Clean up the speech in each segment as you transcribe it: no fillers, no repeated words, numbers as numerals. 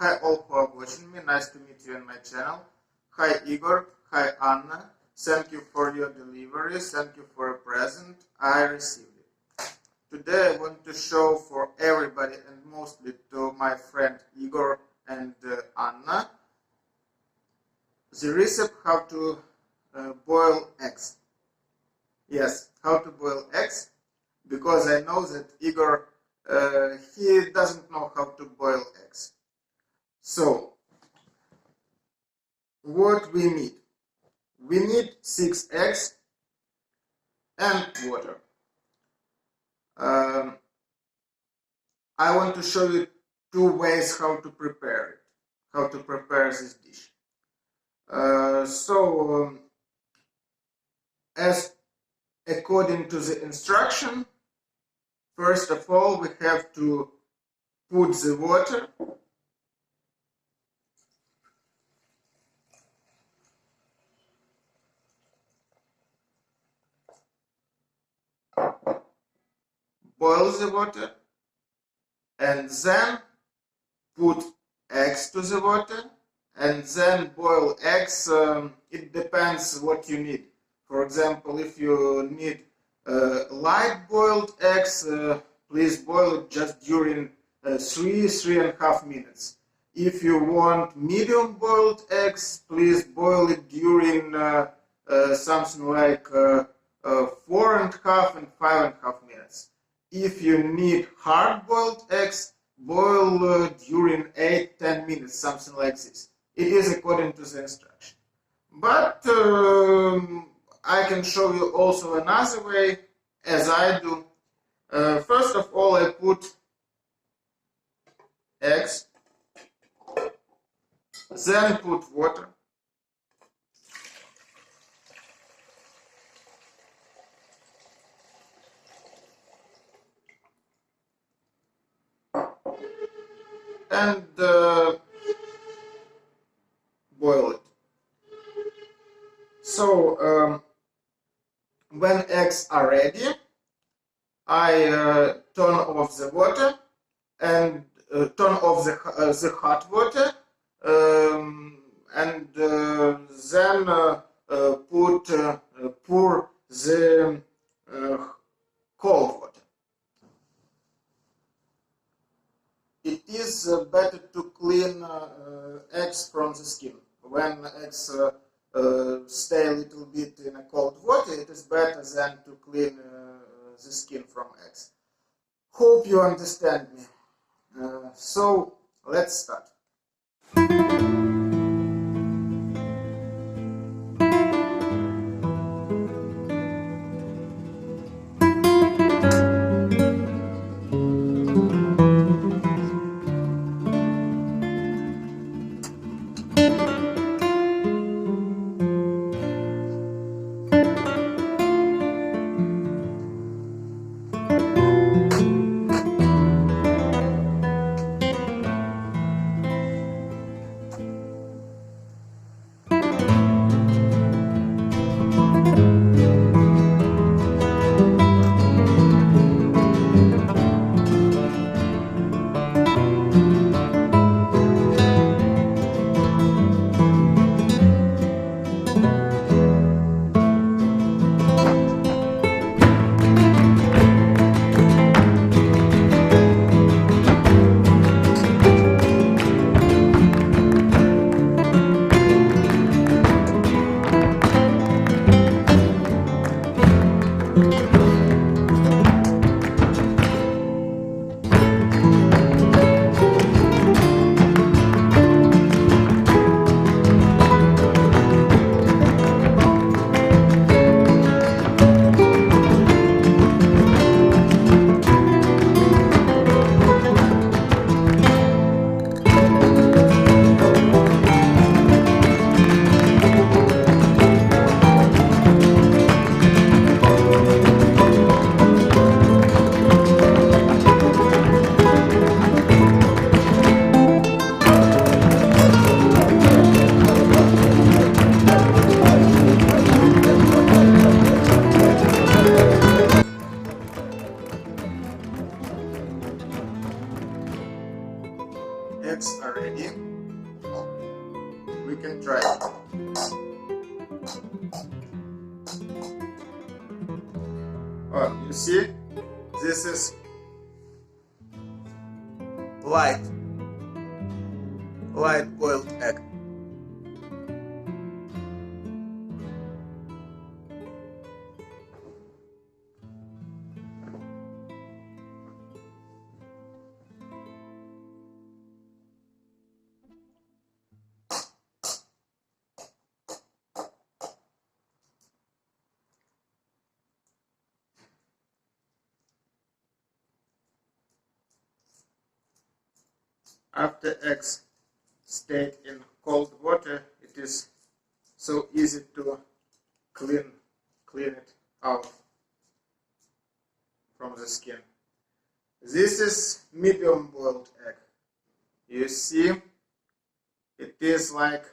Hi all who are watching me, nice to meet you on my channel. Hi Igor, hi Anna, thank you for your delivery, thank you for a present, I received it. Today I want to show for everybody and mostly to my friend Igor and Anna the recipe how to boil eggs. Yes, how to boil eggs, because I know that Igor he doesn't know how to boil eggs. So, what we need? We need 6 eggs and water. I want to show you 2 ways how to prepare it, how to prepare this dish. As according to the instruction, first of all we have to put the water boil the water and then put eggs to the water and then boil eggs. It depends what you need. For example, if you need light boiled eggs, please boil it just during 3.5 minutes. If you want medium boiled eggs, please boil it during something like 4.5 and 5.5 minutes. If you need hard boiled eggs, boil during 8-10 minutes, something like this. It is according to the instruction. But I can show you also another way, as I do. First of all, I put eggs, then put water, and boil it. So when eggs are ready, I turn off the water and turn off the hot water, and then pour the cold water. It is better to clean eggs from the skin. When eggs stay a little bit in a cold water, it is better than to clean the skin from eggs. Hope you understand me. So let's start. eggs are ready. We can try it. Oh, you see, this is light boiled egg. After eggs stayed in cold water, it is so easy to clean it out from the skin. This is medium boiled egg. You see, it is like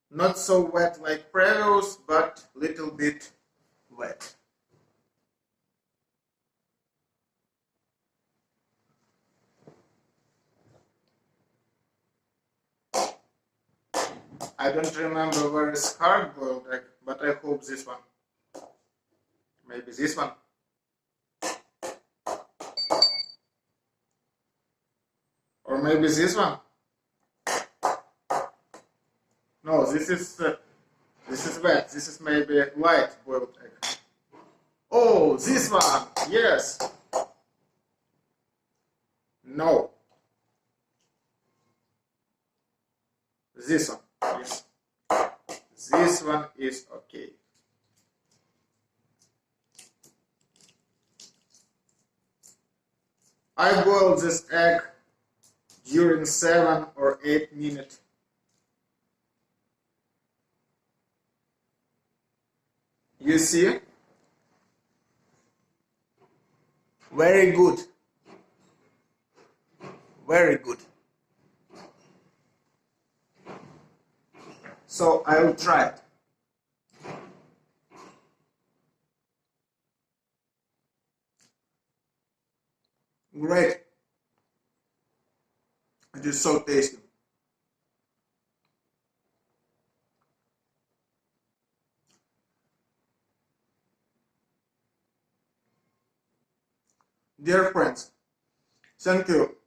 not so wet like previous, but little bit wet. I don't remember where is hard boiled egg, but I hope this one. Maybe this one. Or maybe this one. No, this is wet. This is maybe light boiled egg. Oh, this one. Yes. No. This one. Yes. This one is okay. I boiled this egg during 7 or 8 minutes. You see? Very good. Very good. So I will try it. Great. It is so tasty. Dear friends, thank you.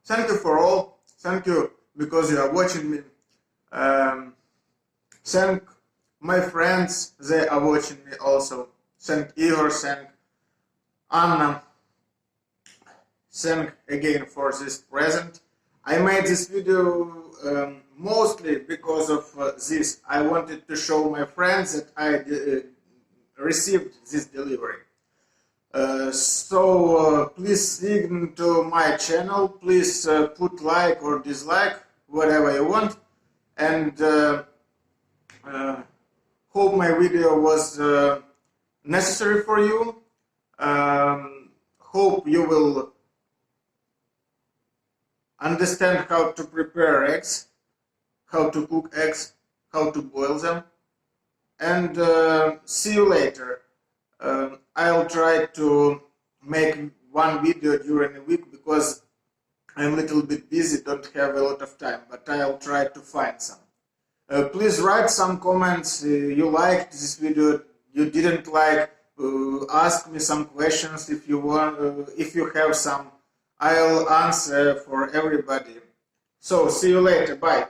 Thank you for all. Thank you because you are watching me. Thank my friends, they are watching me also. Thank Igor, thank Anna. Thank again for this present. I made this video mostly because of this. I wanted to show my friends that I received this delivery. So please sign to my channel, please put like or dislike, whatever you want, and hope my video was necessary for you. Hope you will understand how to prepare eggs, how to cook eggs, how to boil them, and see you later. I'll try to make one video during a week because I'm a little bit busy, don't have a lot of time, but I'll try to find some. Please write some comments. You liked this video, you didn't like, ask me some questions if you want, if you have some. I'll answer for everybody. So see you later, bye.